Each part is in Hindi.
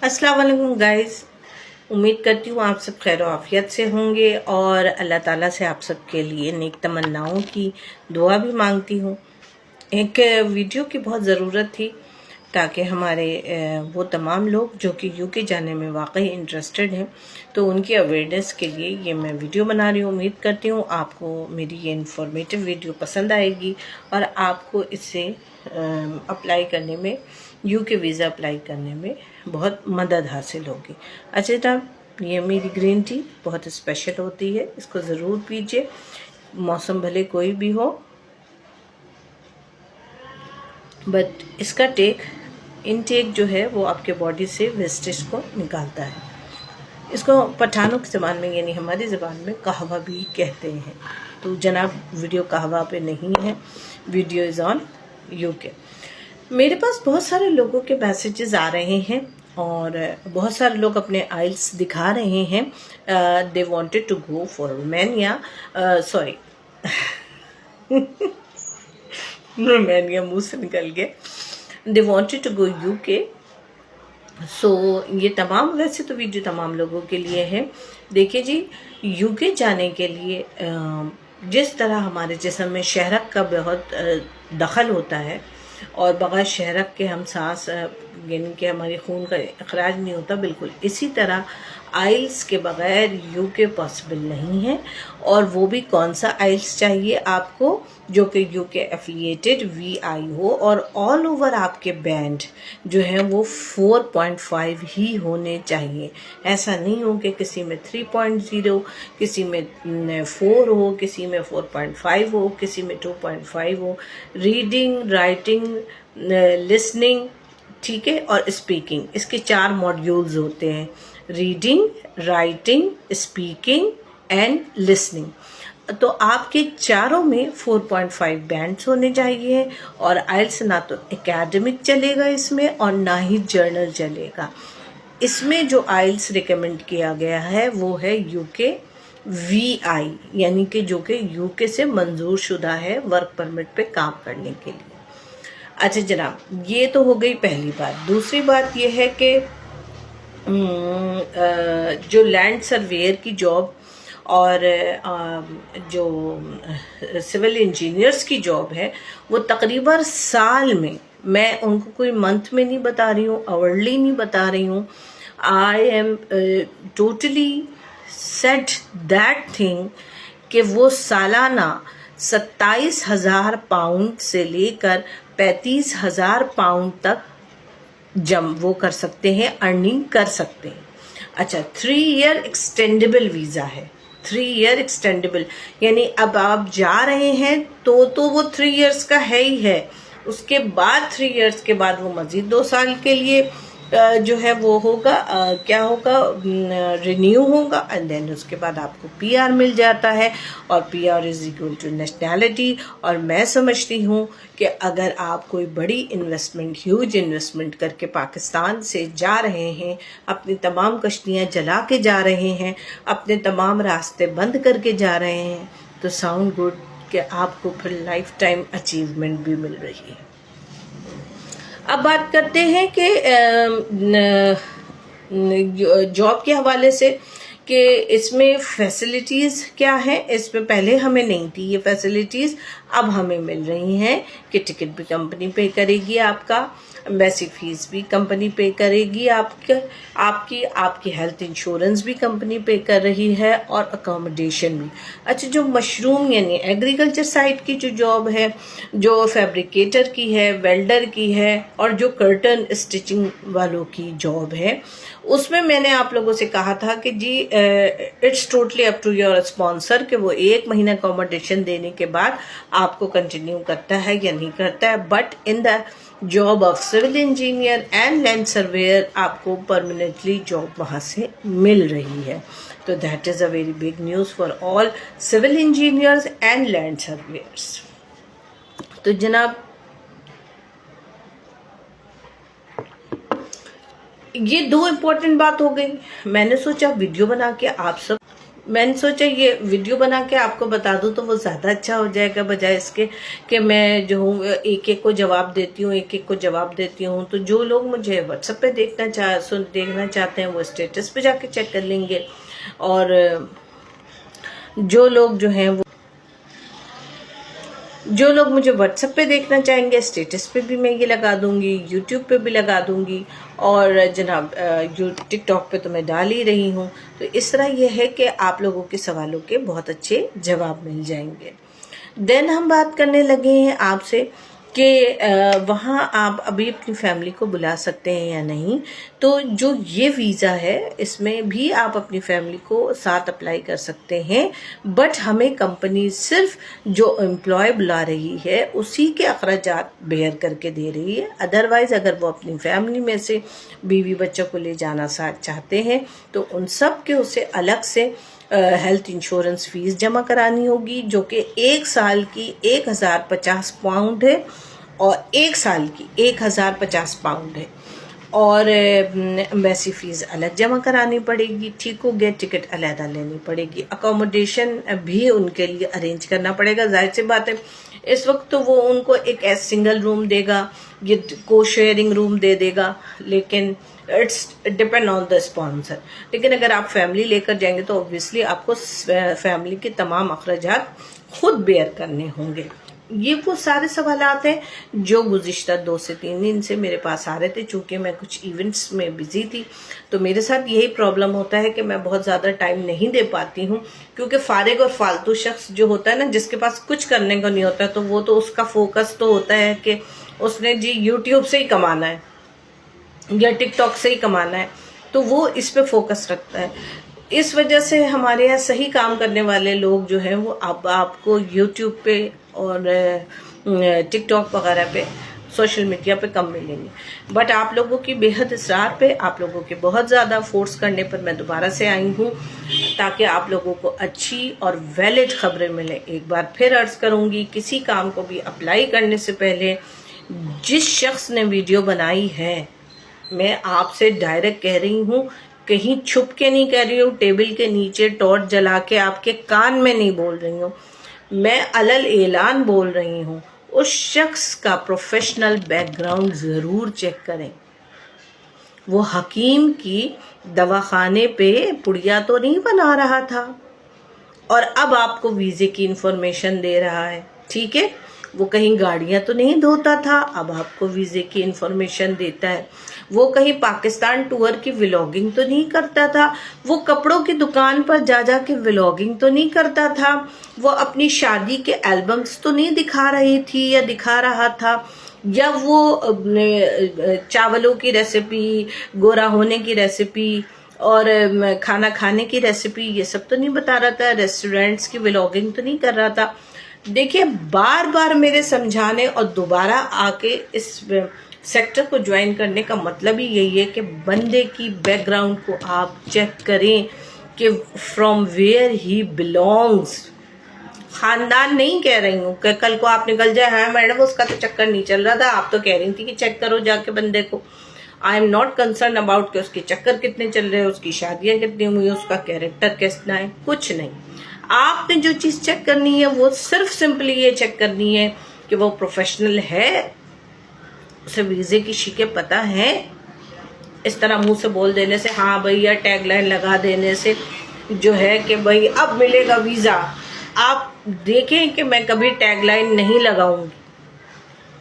अस्सलाम वालेकुम गाइस। उम्मीद करती हूँ आप सब खैर आफियत से होंगे और अल्लाह ताला से आप सब के लिए नेक तमन्नाओं की दुआ भी मांगती हूँ। एक वीडियो की बहुत ज़रूरत थी ताकि हमारे वो तमाम लोग जो कि यूके जाने में वाकई इंटरेस्टेड हैं तो उनकी अवेयरनेस के लिए ये मैं वीडियो बना रही हूँ। उम्मीद करती हूँ आपको मेरी ये इंफॉर्मेटिव वीडियो पसंद आएगी और आपको इससे अप्लाई करने में यूके वीज़ा अप्लाई करने में बहुत मदद हासिल होगी। अच्छा जनाब, ये मेरी ग्रीन टी बहुत स्पेशल होती है, इसको ज़रूर पीजिए, मौसम भले कोई भी हो, बट इसका इनटेक जो है वो आपके बॉडी से वेस्टेज को निकालता है। इसको पठानों की ज़बान में यानी हमारी ज़बान में कहवा भी कहते हैं। तो जनाब, वीडियो कहवा पे नहीं है, वीडियो इज़ ऑन यूके। मेरे पास बहुत सारे लोगों के मैसेजेस आ रहे हैं और बहुत सारे लोग अपने आइल्स दिखा रहे हैं। They wanted to go for Romania, sorry Romania मुंह से निकल गया। They wanted to go UK. So ये तमाम, वैसे तो वीडियो तमाम लोगों के लिए है। देखिए जी, यूके जाने के लिए जिस तरह हमारे जिस्म में शहरक का बहुत दखल होता है और बगैर शहरक के हम सांस यानी कि हमारे खून का अखराज नहीं होता, बिल्कुल इसी तरह आइल्स के बगैर यूके पॉसिबल नहीं है। और वो भी कौन सा आइल्स चाहिए आपको, जो कि यूके एफिलिएटेड वीआई हो और ऑल ओवर आपके बैंड जो है वो 4.5 ही होने चाहिए। ऐसा नहीं हो कि किसी में 3.0, किसी में 4 हो, किसी में 4.5 हो, किसी में 2.5 हो। रीडिंग, राइटिंग, लिसनिंग, ठीक है, और स्पीकिंग, इसके 4 मॉड्यूल्स होते हैं: reading, writing, speaking and listening. तो आपके चारों में 4.5 बैंड्स होने चाहिए। और आइल्स ना तो एकेडमिक चलेगा इसमें और ना ही जर्नल चलेगा। इसमें जो आइल्स रिकमेंड किया गया है वो है यूके वीआई, यानी कि जो कि यूके से मंजूर शुदा है वर्क परमिट पे काम करने के लिए। अच्छा जनाब, ये तो हो गई पहली बात। दूसरी बात ये है कि जो लैंड सर्वेयर की जॉब और जो सिविल इंजीनियर्स की जॉब है वो तकरीबन साल में, मैं उनको कोई मंथ में नहीं बता रही हूँ, आवरली नहीं बता रही हूँ, I am totally set that thing कि वो सालाना 27,000 पाउंड से लेकर 35,000 पाउंड तक वो कर सकते हैं, अर्निंग कर सकते हैं। अच्छा, 3 ईयर एक्सटेंडेबल वीज़ा है। 3 ईयर एक्सटेंडेबल यानी अब आप जा रहे हैं तो वो 3 ईयर्स का है ही है। उसके बाद 3 ईयर्स के बाद वो मज़ीद 2 साल के लिए जो है वो होगा, क्या होगा, रिन्यू होगा। एंड देन उसके बाद आपको पीआर मिल जाता है और PR is equal to nationality. और मैं समझती हूँ कि अगर आप कोई बड़ी इन्वेस्टमेंट, ह्यूज इन्वेस्टमेंट करके पाकिस्तान से जा रहे हैं, अपनी तमाम कश्तियाँ जला के जा रहे हैं, अपने तमाम रास्ते बंद करके जा रहे हैं, तो साउंड गुड कि आपको फिर लाइफ टाइम अचीवमेंट भी मिल रही है। अब बात करते हैं कि जॉब के हवाले से कि इसमें फैसिलिटीज़ क्या है। इसमें पहले हमें नहीं थी ये फैसिलिटीज़, अब हमें मिल रही हैं कि टिकट भी कंपनी पे करेगी आपका, एम्बेसी फीस भी कंपनी पे करेगी आपकी हेल्थ इंश्योरेंस भी कंपनी पे कर रही है और अकोमोडेशन भी। अच्छा, जो मशरूम यानी एग्रीकल्चर साइड की जो जॉब है, जो फैब्रिकेटर की है, वेल्डर की है और जो कर्टन स्टिचिंग वालों की जॉब है, उसमें मैंने आप लोगों से कहा था कि जी it's totally up to your sponsor कि वो 1 महीना अकोमोडेशन देने के बाद आपको कंटिन्यू करता है या नहीं करता है। But in the job of civil engineer and land surveyor आपको परमानेंटली जॉब वहाँ से मिल रही है। तो that is a very big news for all civil engineers and land surveyors. तो जनाब, ये 2 इम्पोर्टेंट बात हो गई। मैंने सोचा वीडियो बना के आप सब मैंने सोचा ये वीडियो बना के आपको बता दूं तो वो ज़्यादा अच्छा हो जाएगा, बजाय इसके कि मैं जो हूँ एक एक को जवाब देती हूँ। तो जो लोग मुझे व्हाट्सएप पे देखना चाहते हैं वो स्टेटस पे जाके चेक कर लेंगे, और जो लोग मुझे व्हाट्सएप पे देखना चाहेंगे स्टेटस पे भी मैं ये लगा दूंगी, यूट्यूब पे भी लगा दूंगी, और जनाब टिकटॉक पे तो मैं डाल ही रही हूँ। तो इस तरह ये है कि आप लोगों के सवालों के बहुत अच्छे जवाब मिल जाएंगे। देन हम बात करने लगे हैं आपसे कि वहाँ आप अभी अपनी फैमिली को बुला सकते हैं या नहीं। तो जो ये वीज़ा है इसमें भी आप अपनी फैमिली को साथ अप्लाई कर सकते हैं, बट हमें कंपनी सिर्फ जो एम्प्लॉय बुला रही है उसी के अखराजात बेयर करके दे रही है। अदरवाइज़ अगर वो अपनी फैमिली में से बीवी बच्चों को ले जाना साथ चाहते हैं तो उन सब के उसे अलग से हेल्थ इंश्योरेंस फीस जमा करानी होगी, जो कि 1 साल की 1050 पाउंड है और 1 साल की 1050 पाउंड है, और एम्बेसी फीस अलग जमा करानी पड़ेगी। ठीक हो गया, टिकट अलहदा लेनी पड़ेगी, अकोमोडेशन भी उनके लिए अरेंज करना पड़ेगा। जाहिर सी बात है इस वक्त तो वो उनको एक सिंगल रूम देगा, ये को शेयरिंग रूम दे देगा, लेकिन it's depend on the sponsor. लेकिन अगर आप फैमिली लेकर जाएंगे तो ऑब्वियसली आपको फैमिली के तमाम अखराजात खुद बेयर करने होंगे। ये वो सारे सवालात हैं जो गुज़िश्ता 2 से 3 दिन से मेरे पास आ रहे थे। चूँकि मैं कुछ इवेंट्स में बिजी थी तो मेरे साथ यही प्रॉब्लम होता है कि मैं बहुत ज़्यादा टाइम नहीं दे पाती हूँ, क्योंकि फारिग और फालतू शख्स जो होता है ना, जिसके पास कुछ करने को नहीं होता, तो वो तो उसका फोकस तो होता है कि उसने जी यूट्यूब से ही कमाना है या टिकटॉक से ही कमाना है, तो वो इस पे फोकस रखता है। इस वजह से हमारे यहाँ सही काम करने वाले लोग जो हैं वो अब आपको यूट्यूब पे और टिकटॉक वगैरह पे सोशल मीडिया पे कम मिलेंगे। बट आप लोगों की बेहद इसरार पे, आप लोगों के बहुत ज़्यादा फोर्स करने पर मैं दोबारा से आई हूँ ताकि आप लोगों को अच्छी और वैलिड खबरें मिले। एक बार फिर अर्ज करूँगी, किसी काम को भी अप्लाई करने से पहले जिस शख्स ने वीडियो बनाई है, मैं आपसे डायरेक्ट कह रही हूँ, कहीं छुप के नहीं कह रही हूँ, टेबल के नीचे टॉर्च जला के आपके कान में नहीं बोल रही हूँ, मैं अलल ऐलान बोल रही हूँ, उस शख्स का प्रोफेशनल बैकग्राउंड ज़रूर चेक करें। वो हकीम की दवाखाने पे पुड़िया तो नहीं बना रहा था और अब आपको वीज़े की इंफॉर्मेशन दे रहा है, ठीक है। वो कहीं गाड़ियां तो नहीं धोता था, अब आपको वीज़े की इंफॉर्मेशन देता है। वो कहीं पाकिस्तान टूर की व्लॉगिंग तो नहीं करता था, वो कपड़ों की दुकान पर जा के व्लॉगिंग तो नहीं करता था, वो अपनी शादी के एल्बम्स तो नहीं दिखा रही थी या दिखा रहा था, या वो चावलों की रेसिपी, गोरा होने की रेसिपी और खाना खाने की रेसिपी ये सब तो नहीं बता रहा था, रेस्टोरेंट्स की व्लॉगिंग तो नहीं कर रहा था। देखिए, बार बार मेरे समझाने और दोबारा आके इस सेक्टर को ज्वाइन करने का मतलब ही यही है कि बंदे की बैकग्राउंड को आप चेक करें कि फ्रॉम वेयर ही बिलोंग्स। खानदान नहीं कह रही हूँ कि कल को आप निकल जाए, हाँ मैडम उसका तो चक्कर नहीं चल रहा था, आप तो कह रही थी कि चेक करो जाके बंदे को। I am not concern about कि उसके चक्कर कितने चल रहे हैं, उसकी शादियाँ कितनी हुई, उसका कैरेक्टर कितना है, कुछ नहीं। आपने जो चीज़ चेक करनी है वो सिर्फ सिंपली ये चेक करनी है कि वो प्रोफेशनल है, उसे वीज़े की शिकें पता है। इस तरह मुंह से बोल देने से, हाँ भैया टैगलाइन लगा देने से जो है कि भाई अब मिलेगा वीज़ा, आप देखें कि मैं कभी टैगलाइन नहीं लगाऊंगी।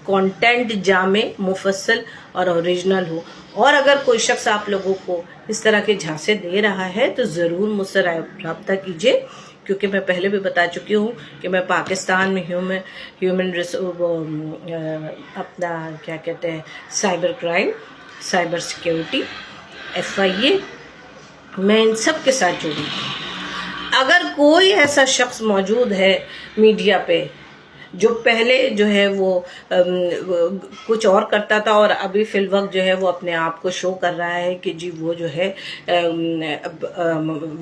कंटेंट जामे, मुफस्सल और ओरिजिनल हो। और अगर कोई शख्स आप लोगों को इस तरह के झांसे दे रहा है तो ज़रूर मुझसे रब्ता कीजिए, क्योंकि मैं पहले भी बता चुकी हूँ कि मैं पाकिस्तान में ह्यूमन अपना क्या कहते हैं, cyber crime, cyber security, FIA, मैं इन सब के साथ जुड़ी हूँ। अगर कोई ऐसा शख्स मौजूद है मीडिया पे जो पहले जो है वो कुछ और करता था और अभी फिलवक्त जो है वो अपने आप को शो कर रहा है कि जी वो जो है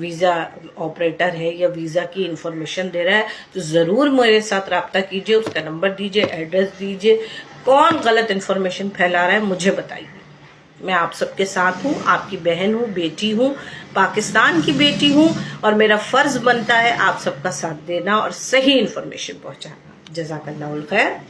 वीज़ा ऑपरेटर है या वीज़ा की इंफॉर्मेशन दे रहा है, तो ज़रूर मेरे साथ रब्ता कीजिए, उसका नंबर दीजिए, एड्रेस दीजिए। कौन गलत इंफॉर्मेशन फैला रहा है मुझे बताइए। मैं आप सबके साथ हूँ, आपकी बहन हूँ, बेटी हूँ, पाकिस्तान की बेटी हूँ, और मेरा फ़र्ज़ बनता है आप सबका साथ देना और सही इन्फॉर्मेशन पहुँचाना। जज़ाकल्लाहुल खैर।